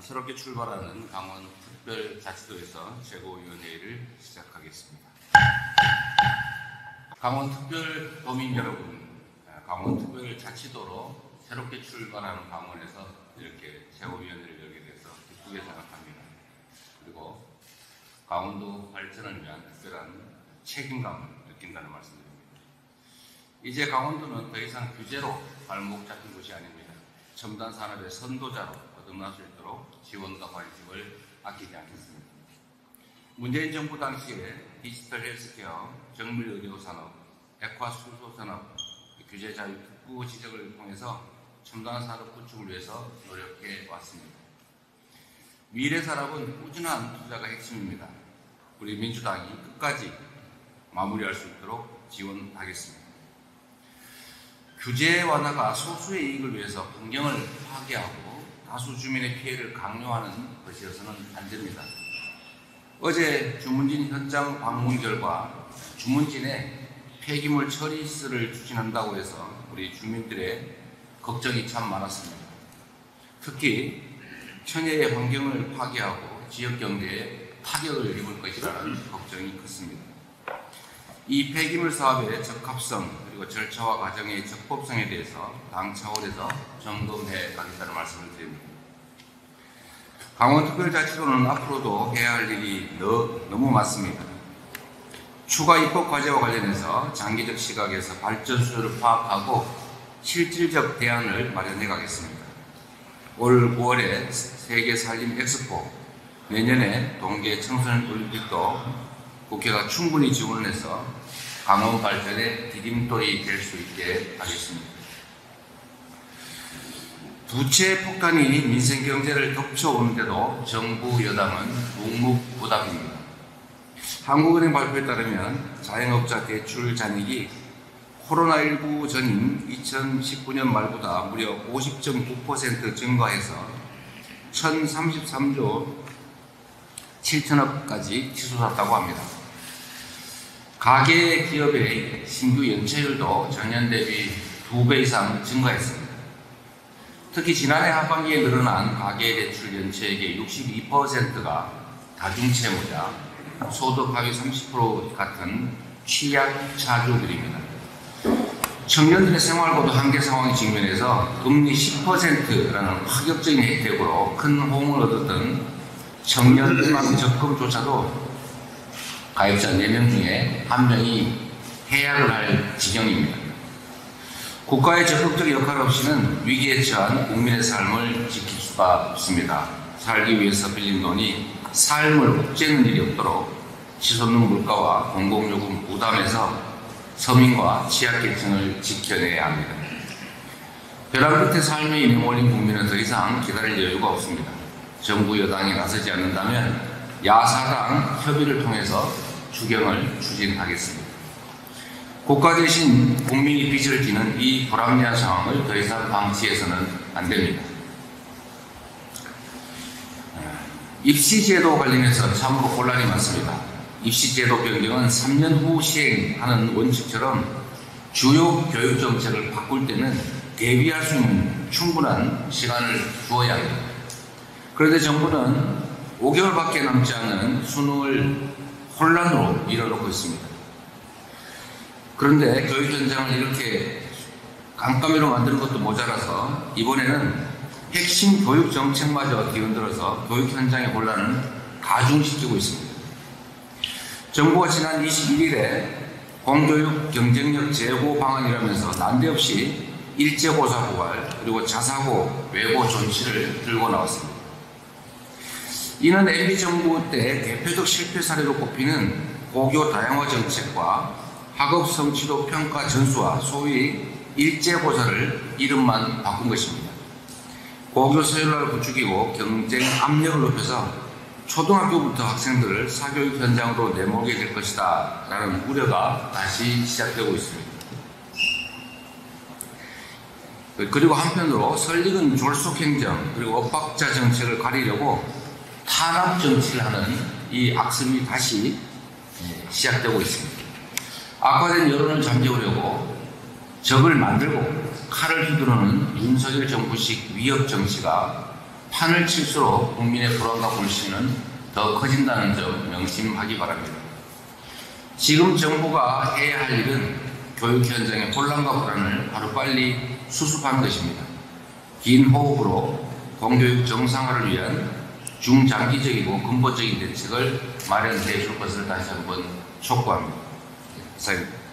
새롭게 출발하는 강원특별자치도에서 최고위원회의를 시작하겠습니다. 강원특별도민 여러분, 강원특별자치도로 새롭게 출발하는 강원에서 이렇게 최고위원회를 열게 돼서 기쁘게 생각합니다. 그리고 강원도 발전을 위한 특별한 책임감을 느낀다는 말씀드립니다. 이제 강원도는 더 이상 규제로 발목 잡힌 곳이 아닙니다. 첨단 산업의 선도자로 거듭날 수 있도록 지원과 관심을 아끼지 않겠습니다. 문재인 정부 당시에 디지털 헬스케어, 정밀 의료 산업, 액화 수소 산업, 규제 자유 특구 지적을 통해서 첨단 산업 구축을 위해서 노력해 왔습니다. 미래 산업은 꾸준한 투자가 핵심입니다. 우리 민주당이 끝까지 마무리할 수 있도록 지원하겠습니다. 규제 완화가 소수의 이익을 위해서 환경을 파괴하고 다수 주민의 피해를 강요하는 것이어서는 안 됩니다. 어제 주문진 현장 방문 결과 주문진에 폐기물 처리실을 추진한다고 해서 우리 주민들의 걱정이 참 많았습니다. 특히 천혜의 환경을 파괴하고 지역 경제에 타격을 입을 것이라는 걱정이 컸습니다. 이 폐기물 사업의 적합성 그리고 절차와 과정의 적법성에 대해서 당 차원에서 점검해 가겠다는 말씀을 드립니다. 강원특별자치도는 앞으로도 해야 할 일이 너무 많습니다. 추가 입법 과제와 관련해서 장기적 시각에서 발전 수요를 파악하고 실질적 대안을 마련해 가겠습니다. 올 9월에 세계 산림 엑스포, 내년에 동계 청소년 올림픽도 국회가 충분히 지원을 해서 강원 발전의 디딤돌이 될 수 있게 하겠습니다. 부채 폭탄이 민생 경제를 덮쳐오는데도 정부 여당은 묵묵부답입니다. 한국은행 발표에 따르면 자영업자 대출 잔액이 코로나19 전인 2019년 말보다 무려 50.9% 증가해서 1033조 7천억까지 치솟았다고 합니다. 가계 기업의 신규 연체율도 전년 대비 2배 이상 증가했습니다. 특히 지난해 하반기에 늘어난 가계 대출 연체액의 62%가 다중채무자, 소득 하위 30% 같은 취약차주들입니다. 청년들의 생활고도 한계 상황에 직면해서 금리 10%라는 파격적인 혜택으로 큰 호응을 얻었던 청년 희망 적금조차도 가입자 4명 중에 1명이 해약을 할 지경입니다. 국가의 적극적 역할 없이는 위기에 처한 국민의 삶을 지킬 수가 없습니다. 살기 위해서 빌린 돈이 삶을 옥죄는 일이 없도록 치솟는 물가와 공공요금 부담에서 서민과 취약계층을 지켜내야 합니다. 벼랑 끝에 삶에 내몰린 국민은 더 이상 기다릴 여유가 없습니다. 정부 여당이 나서지 않는다면 야사당 협의를 통해서 추경을 추진하겠습니다. 국가 대신 국민이 빚을 지는 이 불합리한 상황을 더 이상 방치해서는 안 됩니다. 입시제도 관련해서 참으로 혼란이 많습니다. 입시제도 변경은 3년 후 시행하는 원칙처럼 주요 교육정책을 바꿀 때는 대비할 수 있는 충분한 시간을 주어야 합니다. 그런데 정부는 5개월밖에 남지 않은 수능을 혼란으로 밀어놓고 있습니다. 그런데 교육 현장을 이렇게 깜깜이로 만드는 것도 모자라서 이번에는 핵심 교육 정책마저 뒤흔들어서 교육 현장의 혼란을 가중시키고 있습니다. 정부가 지난 21일에 공교육 경쟁력 제고 방안이라면서 난데없이 일제고사 부활 그리고 자사고 외고 존치를 들고 나왔습니다. 이는 MB정부 때 대표적 실패 사례로 꼽히는 고교 다양화 정책과 학업 성취도 평가 전수와 소위 일제고사를 이름만 바꾼 것입니다. 고교 서열화를 부추기고 경쟁 압력을 높여서 초등학교부터 학생들을 사교육 현장으로 내몰게 될 것이다 라는 우려가 다시 시작되고 있습니다. 그리고 한편으로 설익은 졸속행정 그리고 엇박자 정책을 가리려고 탄압 정치를 하는 이 악습이 다시 시작되고 있습니다. 악화된 여론을 잠재우려고 적을 만들고 칼을 휘두르는 윤석열 정부식 위협 정치가 판을 칠수록 국민의 불안과 불신은 더 커진다는 점 명심하기 바랍니다. 지금 정부가 해야 할 일은 교육 현장의 혼란과 불안을 하루빨리 수습하는 것입니다. 긴 호흡으로 공교육 정상화를 위한 중장기적이고 근본적인 대책을 마련해 줄 것을 다시 한번 촉구합니다. 이상입니다.